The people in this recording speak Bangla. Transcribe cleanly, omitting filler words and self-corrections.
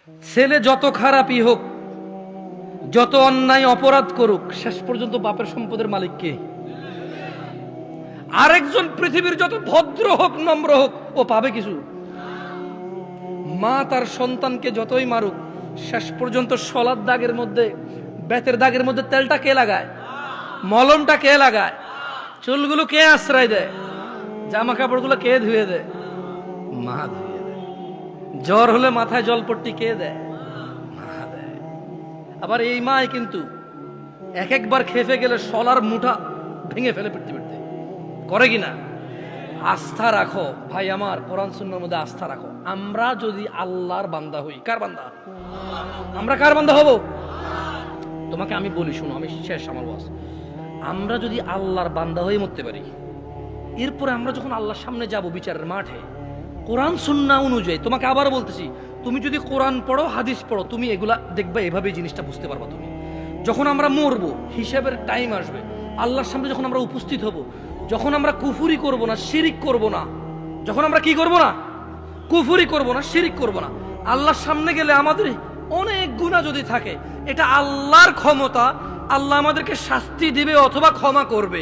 ছেলে যত খারাপই হোক, যত অন্যায় অপরাধ করুক, শেষ পর্যন্ত বাপের সম্পদের মালিক কে? আরেকজন পৃথিবীর যত ভদ্র হোক, নম্র হোক, ও পাবে কিছু? মা তার সন্তানকে যতই মারুক, শেষ পর্যন্ত শলার দাগের মধ্যে, বেতের দাগের মধ্যে তেলটা কে লাগায়? মলমটা কে লাগায়? চুলগুলো কে আশ্রয় দেয়? জামা কাপড়গুলো কে ধুয়ে দেয়? মা ধুয়ে দেয়। জ্বর হলে মাথায় জলপট্টি কে দেয়? মা দেয়। আবার এই মাই কিন্তু এক একবার খেপে গেলে শলার মুঠা ভেঙে ফেলে পিটতে পিটতে, করে কিনা? আস্থা রাখো ভাই আমার, কোরআন সুন্নাহর মধ্যে আস্থা রাখো। আমরা যদি আল্লাহর বান্দা হই, কার বান্দা? আমরা কার বান্দা হব? তোমাকে আমি বলি, শুনো, আমি শেষ আমার ওয়াজ। আমরা যদি আল্লাহর বান্দা হয়ে মরতে পারি, এরপরে আমরা যখন আল্লাহর সামনে যাব বিচারের মাঠে, কোরআন সুন্নাহ অনুযায়ী, তোমাকে আবার বলতেছি, তুমি যদি কোরআন পড়ো, হাদিস পড়ো, তুমি এগুলা দেখবে, এভাবে জিনিসটা বুঝতে পারবা। তুমি যখন আমরা মরবো, হিসাবের টাইম আসবে, আল্লাহর সামনে যখন আমরা উপস্থিত হব, যখন আমরা কুফুরি করব না, শিরিক করব না, যখন আমরা কি করব না, কুফুরি করব না, শিরিক করব না, আল্লাহর সামনে গেলে আমাদের অনেক গুনাহ যদি থাকে, এটা আল্লাহর ক্ষমতা, আল্লাহ আমাদেরকে শাস্তি দিবে অথবা ক্ষমা করবে।